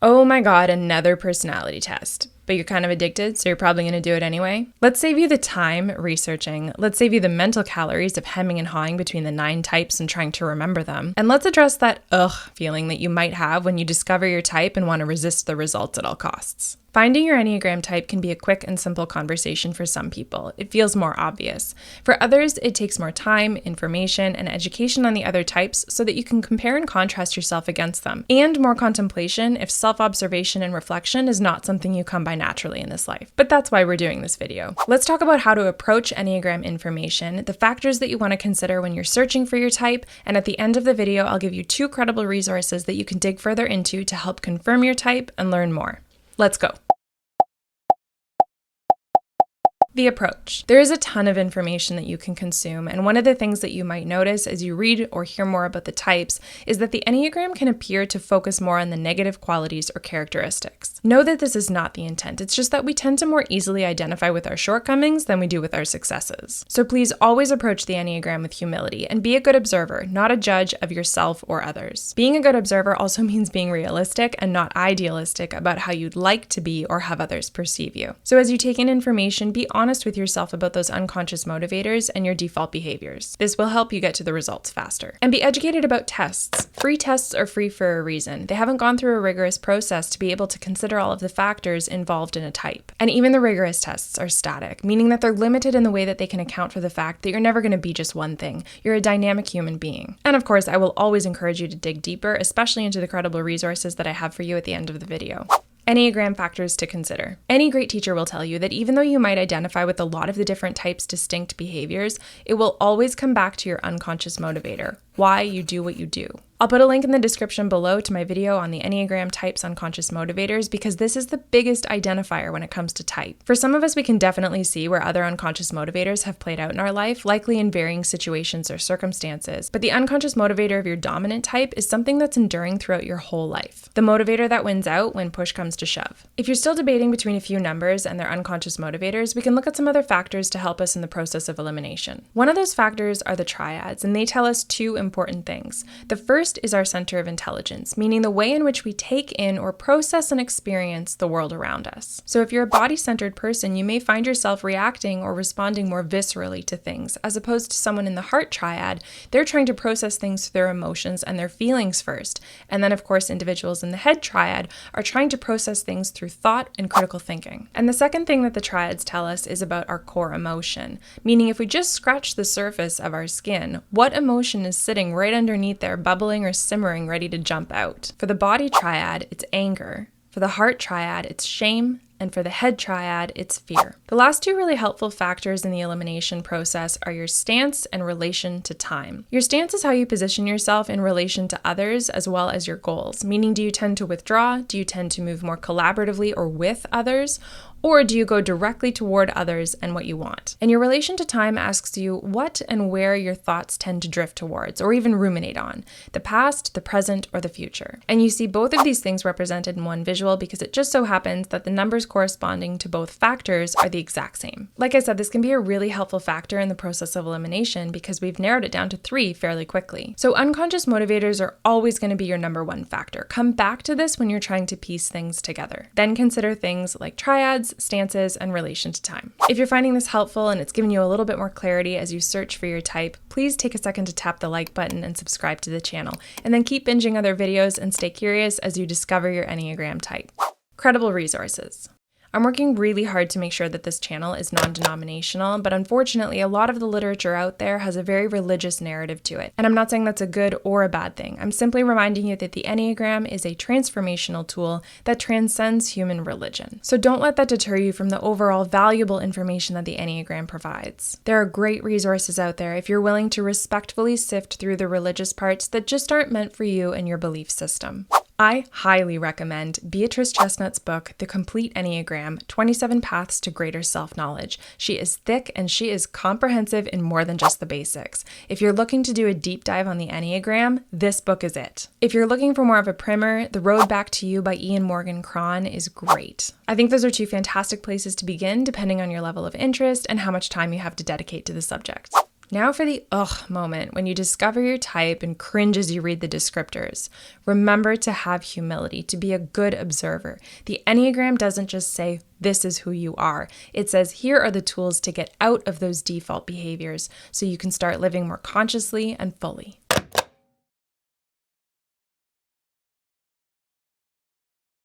Oh my God, another personality test. But you're kind of addicted, so you're probably going to do it anyway. Let's save you the time researching. Let's save you the mental calories of hemming and hawing between the 9 types and trying to remember them. And let's address that feeling that you might have when you discover your type and want to resist the results at all costs. Finding your Enneagram type can be a quick and simple conversation for some people. It feels more obvious. For others, it takes more time, information, and education on the other types so that you can compare and contrast yourself against them. And more contemplation if self-observation and reflection is not something you come by naturally in this life. But that's why we're doing this video. Let's talk about how to approach Enneagram information, the factors that you want to consider when you're searching for your type, and at the end of the video, I'll give you 2 credible resources that you can dig further into to help confirm your type and learn more. Let's go. The approach. There is a ton of information that you can consume, and one of the things that you might notice as you read or hear more about the types is that the Enneagram can appear to focus more on the negative qualities or characteristics. Know that this is not the intent, it's just that we tend to more easily identify with our shortcomings than we do with our successes. So please always approach the Enneagram with humility and be a good observer, not a judge of yourself or others. Being a good observer also means being realistic and not idealistic about how you'd like to be or have others perceive you. So as you take in information, be honest with yourself about those unconscious motivators and your default behaviors. This will help you get to the results faster. And be educated about tests. Free tests are free for a reason. They haven't gone through a rigorous process to be able to consider all of the factors involved in a type. And even the rigorous tests are static, meaning that they're limited in the way that they can account for the fact that you're never going to be just one thing. You're a dynamic human being. And of course, I will always encourage you to dig deeper, especially into the credible resources that I have for you at the end of the video. Enneagram factors to consider. Any great teacher will tell you that even though you might identify with a lot of the different types' distinct behaviors, it will always come back to your unconscious motivator, why you do what you do. I'll put a link in the description below to my video on the Enneagram Type's unconscious motivators because this is the biggest identifier when it comes to type. For some of us, we can definitely see where other unconscious motivators have played out in our life, likely in varying situations or circumstances, but the unconscious motivator of your dominant type is something that's enduring throughout your whole life. The motivator that wins out when push comes to shove. If you're still debating between a few numbers and their unconscious motivators, we can look at some other factors to help us in the process of elimination. One of those factors are the triads, and they tell us 2 important things. The first is our center of intelligence, meaning the way in which we take in or process and experience the world around us. So if you're a body-centered person, you may find yourself reacting or responding more viscerally to things, as opposed to someone in the Heart Triad. They're trying to process things through their emotions and their feelings first. And then, of course, individuals in the Head Triad are trying to process things through thought and critical thinking. And the second thing that the triads tell us is about our core emotion, meaning if we just scratch the surface of our skin, what emotion is sitting right underneath there, bubbling or simmering, ready to jump out. For the Body Triad, it's anger. For the Heart Triad, it's shame. And for the Head Triad, it's fear. The last 2 really helpful factors in the elimination process are your stance and relation to time. Your stance is how you position yourself in relation to others as well as your goals, meaning do you tend to withdraw? Do you tend to move more collaboratively or with others? Or do you go directly toward others and what you want? And your relation to time asks you what and where your thoughts tend to drift towards, or even ruminate on, the past, the present, or the future. And you see both of these things represented in one visual because it just so happens that the numbers corresponding to both factors are the exact same. Like I said, this can be a really helpful factor in the process of elimination because we've narrowed it down to 3 fairly quickly. So unconscious motivators are always going to be your number 1 factor. Come back to this when you're trying to piece things together. Then consider things like triads, stances, and relation to time. If you're finding this helpful and it's given you a little bit more clarity as you search for your type, please take a second to tap the like button and subscribe to the channel, and then keep binging other videos and stay curious as you discover your Enneagram type. Credible resources. I'm working really hard to make sure that this channel is non-denominational, but unfortunately, a lot of the literature out there has a very religious narrative to it. And I'm not saying that's a good or a bad thing. I'm simply reminding you that the Enneagram is a transformational tool that transcends human religion. So don't let that deter you from the overall valuable information that the Enneagram provides. There are great resources out there if you're willing to respectfully sift through the religious parts that just aren't meant for you and your belief system. I highly recommend Beatrice Chestnut's book, The Complete Enneagram, 27 Paths to Greater Self-Knowledge. She is thick and she is comprehensive in more than just the basics. If you're looking to do a deep dive on the Enneagram, this book is it. If you're looking for more of a primer, The Road Back to You by Ian Morgan Cron is great. I think those are 2 fantastic places to begin depending on your level of interest and how much time you have to dedicate to the subject. Now for the ugh moment, when you discover your type and cringe as you read the descriptors. Remember to have humility, to be a good observer. The Enneagram doesn't just say, this is who you are. It says, here are the tools to get out of those default behaviors so you can start living more consciously and fully.